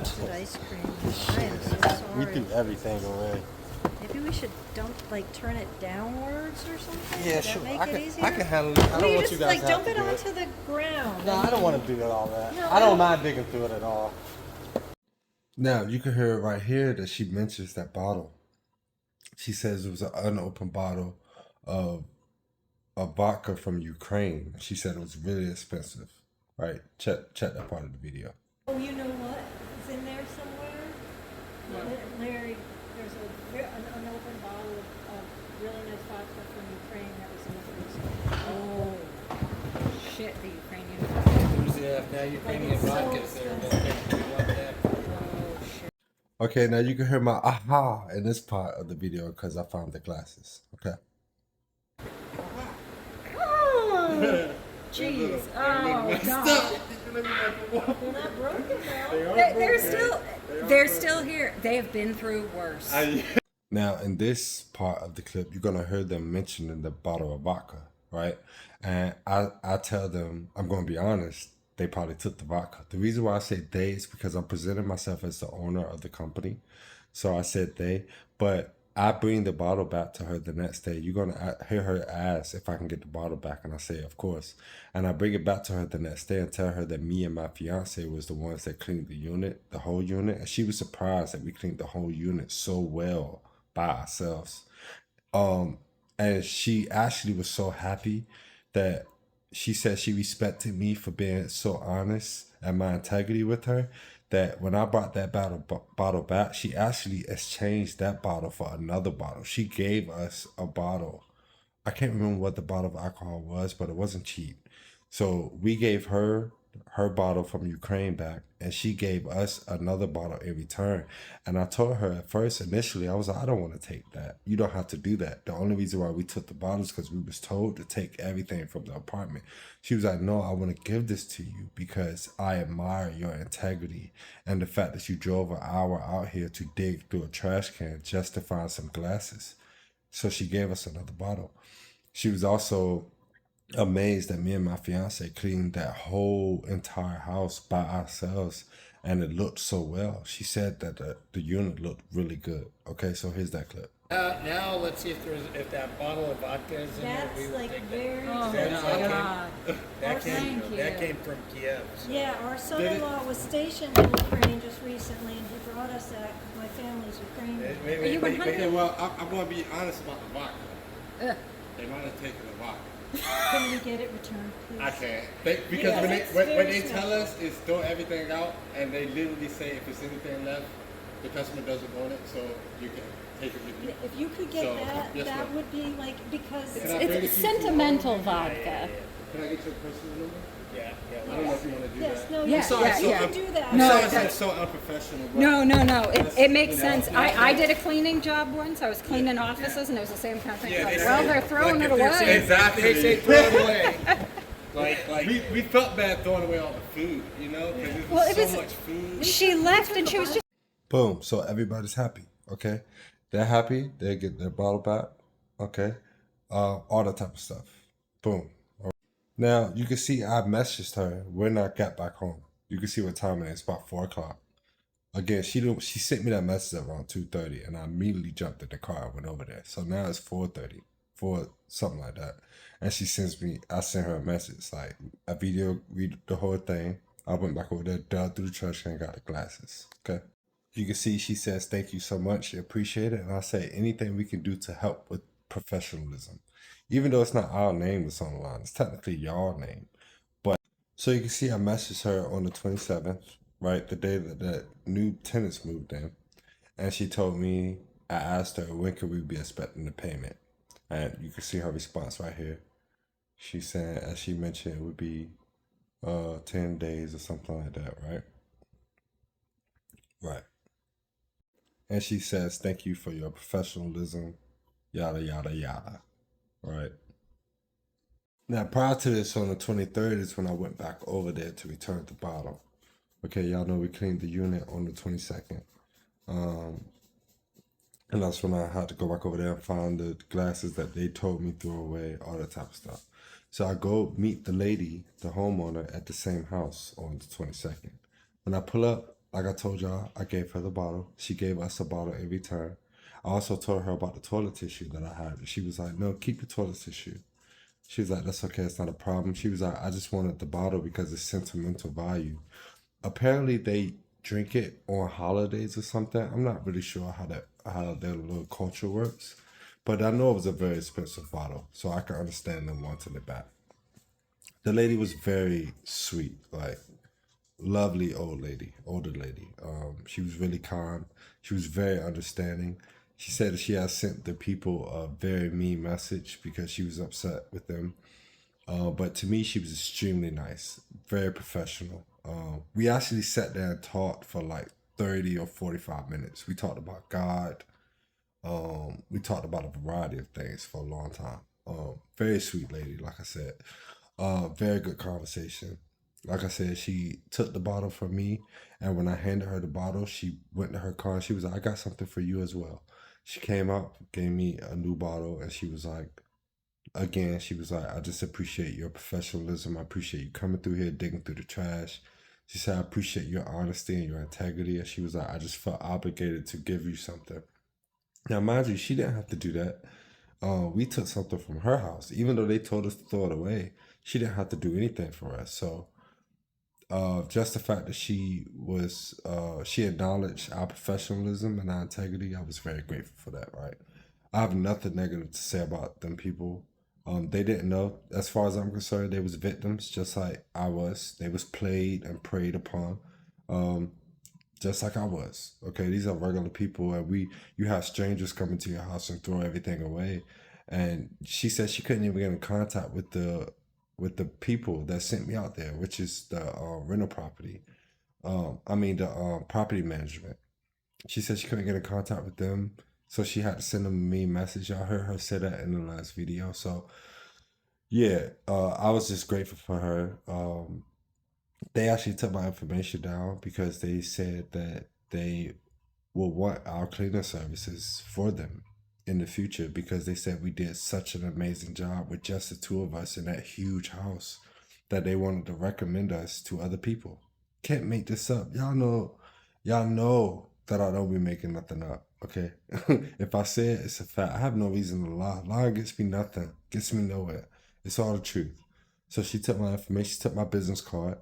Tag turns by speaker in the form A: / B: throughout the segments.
A: frosted ice cream. I am so
B: We
A: sorry.
B: threw everything away.
A: Maybe we should turn it downwards or something?
B: Yeah,
A: Would
B: sure.
A: that make
B: I
A: it
B: can,
A: easier?
B: I can handle it. I
A: Well,
B: don't
A: you
B: want
A: just
B: you guys to have
A: dump
B: to
A: it
B: do
A: onto
B: it.
A: the ground.
B: No, I don't want to do all that.
A: No,
B: I don't mind digging through it at all.
C: Now, you can hear right here that she mentions that bottle. She says it was an unopened bottle of vodka from Ukraine. She said it was really expensive. Right? Check that part of the video.
A: Oh, you know what? It's in there somewhere. Larry, there's an unopened bottle of really nice vodka from Ukraine that was in the freezer.
D: Oh, shit, the Ukrainian.
E: Now Ukrainian
A: so
E: vodkas there.
D: Oh, shit.
C: Okay, now you can hear my aha in this part of the video because I found the glasses. Okay.
D: Oh, jeez. Oh, God.
A: They're not broken now.
D: They're still here. They have been through worse.
C: Now, in this part of the clip, you're gonna hear them mentioning the bottle of vodka, right? And I tell them, I'm gonna be honest, they probably took the vodka. The reason why I say they is because I'm presenting myself as the owner of the company. So I said they, but I bring the bottle back to her the next day. You're gonna hear her ask if I can get the bottle back, and I say, of course. And I bring it back to her the next day and tell her that me and my fiance was the ones that cleaned the unit, the whole unit, and she was surprised that we cleaned the whole unit so well by ourselves. And she actually was so happy that she said she respected me for being so honest and my integrity with her, that when I brought that bottle back, she actually exchanged that bottle for another bottle. She gave us a bottle. I can't remember what the bottle of alcohol was, but it wasn't cheap. So we gave her bottle from Ukraine back, and she gave us another bottle in return. And I told her at first, initially, I was like, I don't want to take that. You don't have to do that. The only reason why we took the bottles because we was told to take everything from the apartment. She was like, no, I want to give this to you because I admire your integrity and the fact that you drove an hour out here to dig through a trash can just to find some glasses. So she gave us another bottle. She was also amazed that me and my fiance cleaned that whole entire house by ourselves, and it looked so well. She said that the unit looked really good. Okay, so here's that clip.
E: Now let's see if that bottle of vodka is in there.
A: That's
E: We will
A: like
E: take
A: very.
D: Oh,
E: That
D: God.
E: that came,
D: Thank
E: that
D: you.
E: came from Kiev. So.
A: Yeah, our son-in-law was stationed in Ukraine just recently, and he brought us that. My family's Ukrainian.
E: Wait,
D: you 100?
B: Well, I'm going to be honest about the vodka.
D: Ugh.
B: They might have taken the vodka.
A: Can we get it returned, please?
B: I can't. Because
A: Yeah,
B: when
A: it's
B: when
A: very
B: they
A: special.
B: tell us is throw everything out, and they literally say if there's anything left, the customer doesn't want it, so you can take it with you.
A: If you could get
B: So,
A: that,
B: yes,
A: that
B: ma'am.
A: would be like, because
B: Can I bring it
D: It's
B: to you
D: sentimental vodka.
B: Can I get your personal number?
E: Yeah,
B: I don't know if you want to do
A: yes,
B: that.
A: no,
D: Yeah,
A: you
D: sorry,
A: you
D: yeah.
A: can do that.
D: No,
B: Sorry,
D: that's-
B: it's so unprofessional. But
D: No. It makes
B: You know,
D: sense. I did a cleaning job once. I was cleaning offices, and it was the same kind of thing.
B: Yeah,
D: Like,
B: they
D: well,
B: say-
D: they're throwing
B: like
D: it
B: if they're
D: away.
B: saying- Exactly.
E: They say throw it away.
B: like we felt bad throwing away all the food, you know, because there's
D: Well, it
B: so
D: was-
B: much food.
D: She left, and she was just.
C: Boom. So everybody's happy. Okay, they're happy. They get their bottle back. Okay, all that type of stuff. Boom. Now you can see I messaged her when I got back home. You can see what time it is. It's about 4 o'clock. Again, she sent me that message around 2:30, and I immediately jumped in the car and went over there. So now it's 4:30, something like that. And I sent her a message, like a video, read the whole thing. I went back over there, dug through the trash can, and got the glasses. Okay. You can see she says, thank you so much. She appreciate it. And I say, anything we can do to help with professionalism. Even though it's not our name that's on the line, it's technically your name. But so you can see I messaged her on the 27th, right? The day that the new tenants moved in. And she told me, I asked her, when could we be expecting the payment? And you can see her response right here. She said, as she mentioned, it would be 10 days or something like that, right? Right. And she says, thank you for your professionalism, yada, yada, yada. Right. Now, prior to this, on the 23rd is when I went back over there to return the bottle. Okay, y'all know we cleaned the unit on the 22nd. And that's when I had to go back over there and find the glasses that they told me threw away, all that type of stuff. So I go meet the lady, the homeowner, at the same house on the 22nd. When I pull up, like I told y'all, I gave her the bottle. She gave us a bottle in return. I also told her about the toilet tissue that I had. She was like, no, keep the toilet tissue. She was like, that's okay, it's not a problem. She was like, I just wanted the bottle because it's sentimental value. Apparently they drink it on holidays or something. I'm not really sure how their little culture works. But I know it was a very expensive bottle, so I can understand them wanting it back. The lady was very sweet, like lovely older lady. She was really kind. She was very understanding. She said that she had sent the people a very mean message because she was upset with them. But to me, she was extremely nice, very professional. We actually sat there and talked for like 30 or 45 minutes. We talked about God. We talked about a variety of things for a long time. Very sweet lady, like I said. Very good conversation. Like I said, she took the bottle from me, and when I handed her the bottle, she went to her car and she was like, I got something for you as well. She came out, gave me a new bottle, and she was like, again, she was like, I just appreciate your professionalism. I appreciate you coming through here, digging through the trash. She said, I appreciate your honesty and your integrity. And she was like, I just felt obligated to give you something. Now, mind you, she didn't have to do that. We took something from her house. Even though they told us to throw it away, she didn't have to do anything for us. So just the fact that she acknowledged our professionalism and our integrity, I was very grateful for that, right? I have nothing negative to say about them people. They didn't know. As far as I'm concerned, they was victims, just like I was. They was played and preyed upon, just like I was. Okay, these are regular people, and you have strangers coming to your house and throw everything away. And she said she couldn't even get in contact with the people that sent me out there, which is the rental property. The property management. She said she couldn't get in contact with them, so she had to send them me a message. I heard her say that in the last video. So yeah, I was just grateful for her. They actually took my information down because they said that they will want our cleaning services for them in the future, because they said we did such an amazing job with just the two of us in that huge house that they wanted to recommend us to other people. Can't make this up. Y'all know that I don't be making nothing up, okay? If I say it, it's a fact. I have no reason to lie. Lying gets me nothing, gets me nowhere. It's all the truth. So she took my information, she took my business card.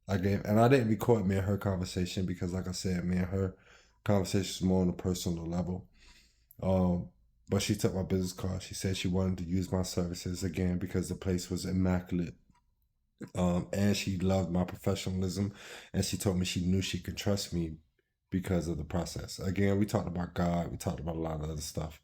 C: I didn't record me and her conversation because, like I said, me and her conversation is more on a personal level. But she took my business card. She said she wanted to use my services again because the place was immaculate. And she loved my professionalism, and she told me she knew she could trust me because of the process. Again, we talked about God. We talked about a lot of other stuff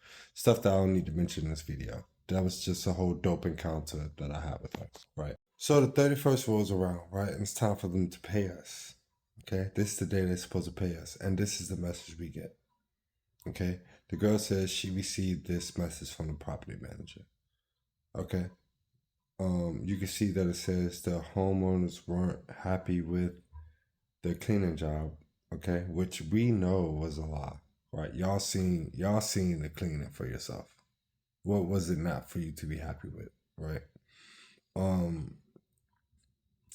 C: that I don't need to mention in this video. That was just a whole dope encounter that I had with her, right? So the 31st rolls around, right? And it's time for them to pay us, okay? This is the day they're supposed to pay us, and this is the message we get, okay? The girl says she received this message from the property manager, okay? You can see that it says the homeowners weren't happy with the cleaning job, okay? Which we know was a lie, right? Y'all seen the cleaning for yourself. What was it not for you to be happy with, right?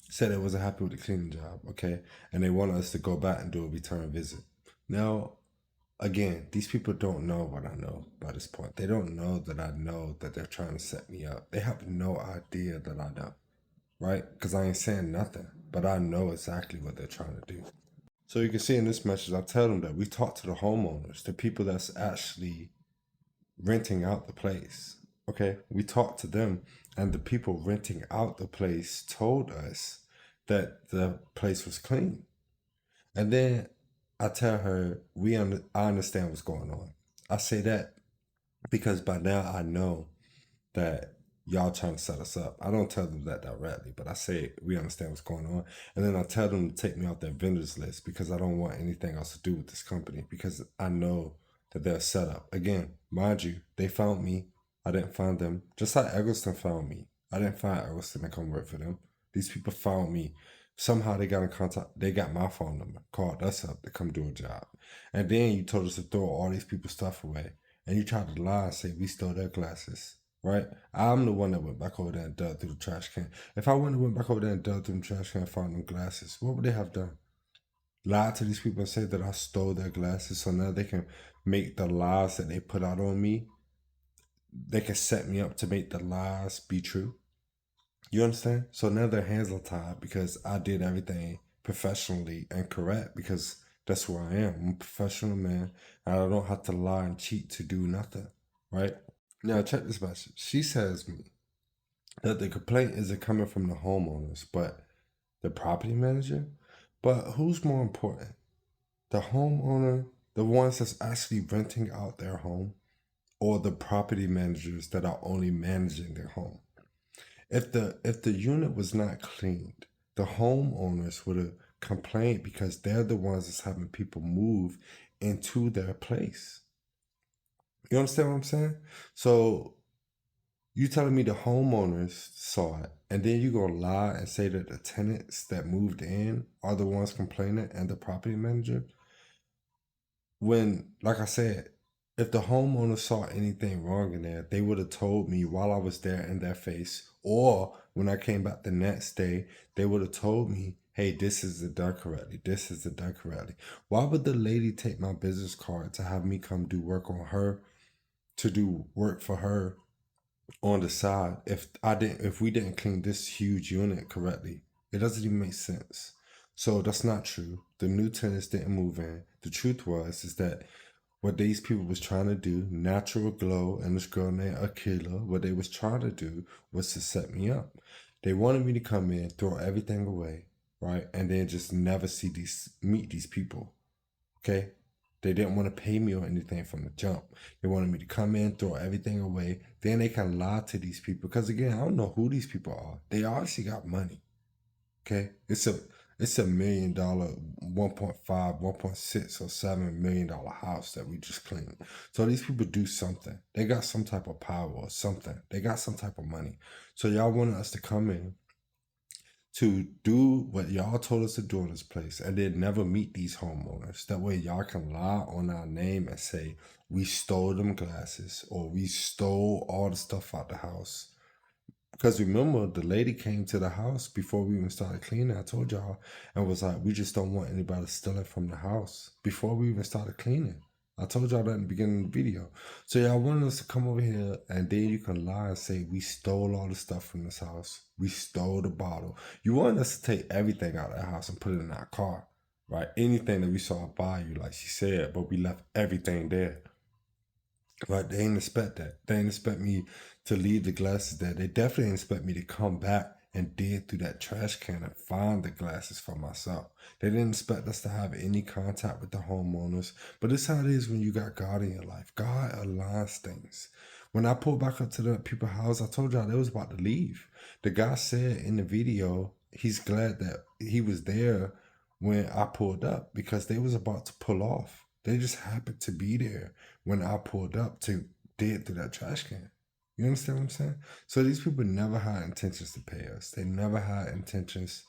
C: Said it wasn't happy with the cleaning job, okay? And they want us to go back and do a return visit. Now, again, these people don't know what I know by this point. They don't know that they're trying to set me up. They have no idea that I know, right? Because I ain't saying nothing, but I know exactly what they're trying to do. So you can see in this message, I tell them that we talk to the homeowners, the people that's actually renting out the place, okay? We talked to them, and the people renting out the place told us that the place was clean. And then I tell her, I understand what's going on. I say that because by now I know that y'all trying to set us up. I don't tell them that directly, but I say we understand what's going on. And then I tell them to take me off their vendors list because I don't want anything else to do with this company, because I know that they're set up. Again, mind you, they found me. I didn't find them. Just like Eggleston found me. I didn't find Eggleston to come work for them. These people found me. Somehow they got in contact. They got my phone number, called us up to come do a job. And then you told us to throw all these people's stuff away. And you tried to lie and say we stole their glasses, right? I'm the one that went back over there and dug through the trash can. If I wouldn't have went back over there and dug through the trash can and found them glasses, what would they have done? lied to these people and said that I stole their glasses, so now they can make the lies that they put out on me, they can set me up to make the lies be true. You understand? So now their hands are tied because I did everything professionally and correct, because that's who I am. I'm a professional man, and I don't have to lie and cheat to do nothing, right? Now check this message. She says me that the complaint isn't coming from the homeowners, but the property manager. But who's more important? The homeowner, the ones that's actually renting out their home, or the property managers that are only managing their home? If the unit was not cleaned, the homeowners would have complained because they're the ones that's having people move into their place. You understand what I'm saying? So you telling me the homeowners saw it, and then you gonna lie and say that the tenants that moved in are the ones complaining and the property manager? When, like I said, if the homeowner saw anything wrong in there, they would have told me while I was there in their face. Or when I came back the next day, they would have told me, hey, this isn't done correctly. This isn't done correctly. Why would the lady take my business card to have me come do work on her, to do work for her on the side, if we didn't clean this huge unit correctly? It doesn't even make sense. So that's not true. The new tenants didn't move in. The truth is that what these people was trying to do, Natural Glow and this girl named Akila, what they was trying to do was to set me up. They wanted me to come in, throw everything away, right? And then just never meet these people. Okay? They didn't want to pay me or anything from the jump. They wanted me to come in, throw everything away. Then they can lie to these people. Because again, I don't know who these people are. They obviously got money. Okay? It's a $1 million, 1.5, 1.6 or $7 million house that we just cleaned. So these people do something. They got some type of power or something. They got some type of money. So y'all wanted us to come in to do what y'all told us to do in this place, and then never meet these homeowners. That way y'all can lie on our name and say we stole them glasses or we stole all the stuff out the house. Because remember, the lady came to the house before we even started cleaning. I told y'all, and was like, we just don't want anybody stealing from the house before we even started cleaning. I told y'all that in the beginning of the video. So y'all wanted us to come over here, and then you can lie and say we stole all the stuff from this house. We stole the bottle. You wanted us to take everything out of the house and put it in our car, right? Anything that we saw by you, like she said, but we left everything there. Right, they didn't expect that. They didn't expect me to leave the glasses there. They definitely didn't expect me to come back and dig through that trash can and find the glasses for myself. They didn't expect us to have any contact with the homeowners. But this is how it is when you got God in your life. God aligns things. When I pulled back up to the people's house, I told y'all they was about to leave. The guy said in the video, he's glad that he was there when I pulled up because they was about to pull off. They just happened to be there when I pulled up to dig through that trash can. You understand what I'm saying? So these people never had intentions to pay us. They never had intentions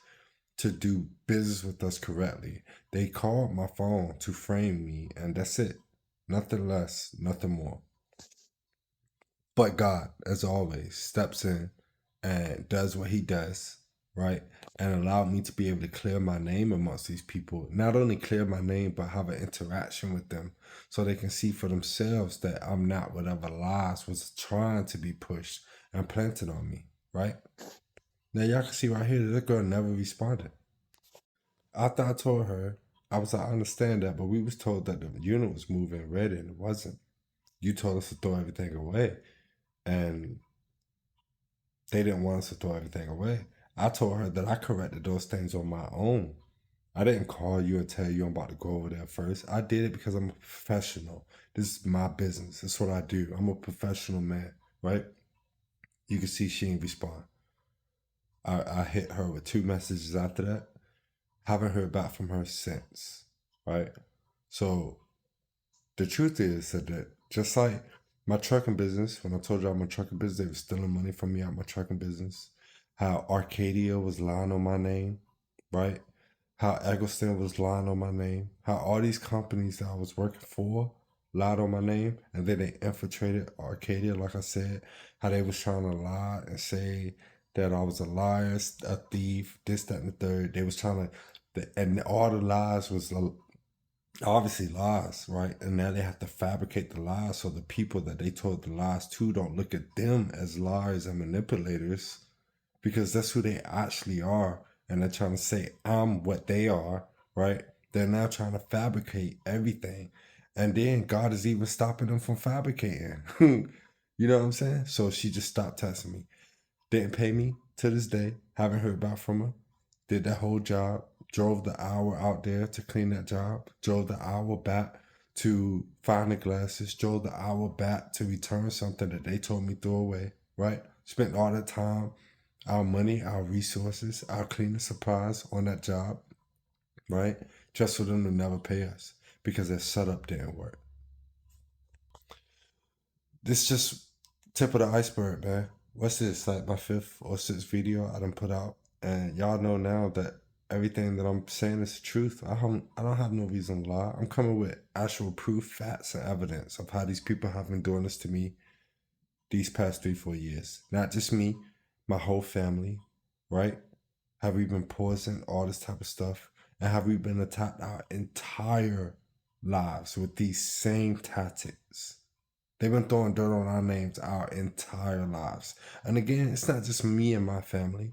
C: to do business with us correctly. They called my phone to frame me, and that's it. Nothing less, nothing more. But God, as always, steps in and does what he does, right? And allowed me to be able to clear my name amongst these people. Not only clear my name, but have an interaction with them so they can see for themselves that I'm not whatever lies was trying to be pushed and planted on me, right? Now y'all can see right here that girl never responded. After I told her, I was like, I understand that, but we was told that the unit was moving ready and it wasn't. You told us to throw everything away, and they didn't want us to throw everything away. I told her that I corrected those things on my own. I didn't call you and tell you I'm about to go over there first. I did it because I'm a professional. This is my business. That's what I do. I'm a professional man, right? You can see she didn't respond. I hit her with 2 messages after that. Haven't heard back from her since, right? So the truth is that just like my trucking business, when I told y'all my trucking business, they were stealing money from me out my trucking business. How Arcadia was lying on my name, right? How Eggleston was lying on my name. How all these companies that I was working for lied on my name, and then they infiltrated Arcadia, like I said. How they was trying to lie and say that I was a liar, a thief, this, that, and the third. They was trying to And all the lies was obviously lies, right? And now they have to fabricate the lies so the people that they told the lies to don't look at them as liars and manipulators, because that's who they actually are. And they're trying to say, I'm what they are, right? They're now trying to fabricate everything. And then God is even stopping them from fabricating. You know what I'm saying? So she just stopped texting me. Didn't pay me to this day. Haven't heard back from her. Did that whole job. Drove the hour out there to clean that job. Drove the hour back to find the glasses. Drove the hour back to return something that they told me throw away, right? Spent all that time, our money, our resources, our cleaning supplies on that job, right? Just for them to never pay us because their setup didn't work. This just tip of the iceberg, man. What's this? Like my 5th or 6th video I done put out, and y'all know now that everything that I'm saying is the truth. I don't have no reason to lie. I'm coming with actual proof, facts, and evidence of how these people have been doing this to me these past 3-4 years. Not just me, my whole family, right? Have we been poisoned, all this type of stuff, and have we been attacked our entire lives with these same tactics? They've been throwing dirt on our names our entire lives. And again, it's not just me and my family.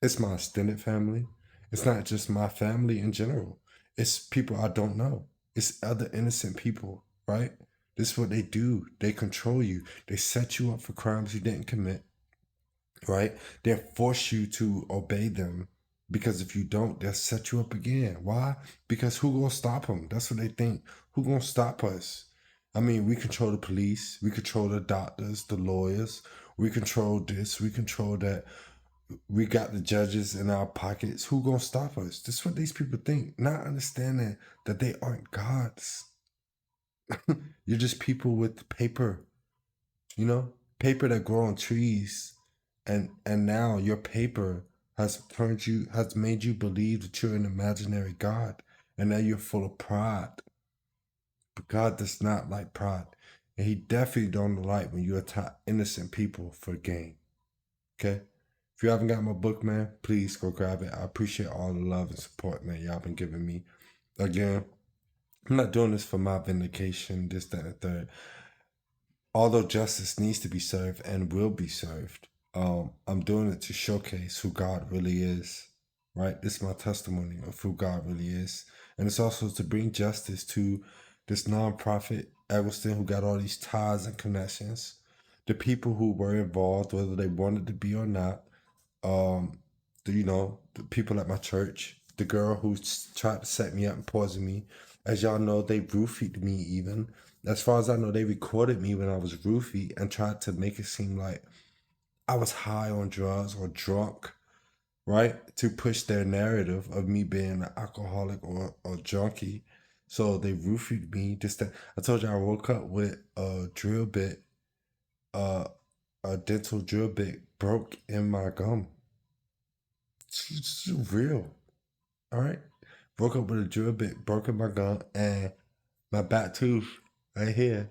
C: It's my extended family. It's not just my family in general. It's people I don't know. It's other innocent people, right? This is what they do. They control you. They set you up for crimes you didn't commit, right? They force you to obey them, because if you don't, they'll set you up again. Why? Because who gonna stop them? That's what they think. Who gonna stop us? I mean, we control the police, we control the doctors, the lawyers, we control this, we control that. We got the judges in our pockets. Who gonna stop us? This is what these people think, not understanding that they aren't gods. You're just people with paper, you know, paper that grow on trees, and now your paper has made you believe that you're an imaginary God, and now you're full of pride. But God does not like pride, and He definitely don't like when you attack innocent people for gain. Okay. If you haven't got my book, man, please go grab it. I appreciate all the love and support, man, y'all been giving me. Again, I'm not doing this for my vindication, this, that, and the third. Although justice needs to be served and will be served, I'm doing it to showcase who God really is, right? This is my testimony of who God really is. And it's also to bring justice to this nonprofit, Eggleston, who got all these ties and connections, the people who were involved, whether they wanted to be or not, the people at my church, the girl who tried to set me up and poison me. As y'all know, they roofied me even. As far as I know, they recorded me when I was roofied and tried to make it seem like I was high on drugs or drunk, right? To push their narrative of me being an alcoholic or junkie. So they roofied me. I told you I woke up with a drill bit, a dental drill bit broke in my gum. It's real. All right. Woke up with a drill bit broke in my gum, and my back tooth right here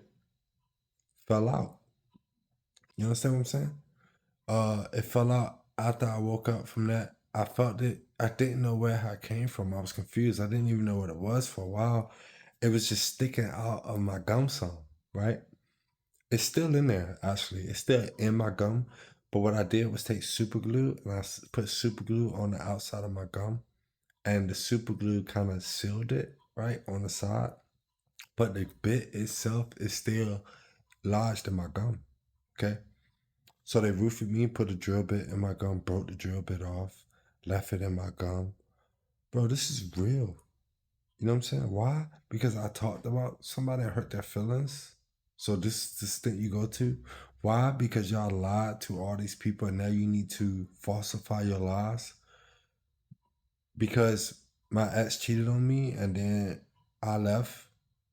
C: fell out. You understand what I'm saying? It fell out after I woke up from that. I felt it. I didn't know where it came from. I was confused. I didn't even know what it was for a while. It was just sticking out of my gum some, right? It's still in there, actually. It's still in my gum. But what I did was take super glue, and I put super glue on the outside of my gum. And the super glue kind of sealed it, right, on the side. But the bit itself is still lodged in my gum, okay? So they roofied me, put a drill bit in my gum, broke the drill bit off, left it in my gum. Bro, this is real. You know what I'm saying? Why? Because I talked about somebody and hurt their feelings. So this is the stint you go to. Why? Because y'all lied to all these people, and now you need to falsify your lies. Because my ex cheated on me, and then I left,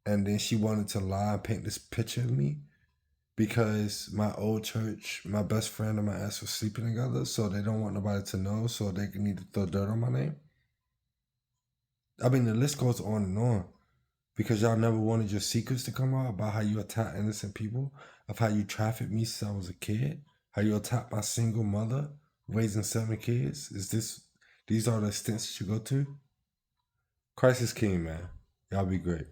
C: and then she wanted to lie and paint this picture of me. Because my old church, my best friend and my ex were sleeping together, so they don't want nobody to know, so they need to throw dirt on my name. I mean, the list goes on and on. Because y'all never wanted your secrets to come out about how you attack innocent people, of how you trafficked me since I was a kid, how you attacked my single mother, raising 7 kids. These are the stints that you go to? Christ is king, man. Y'all be great.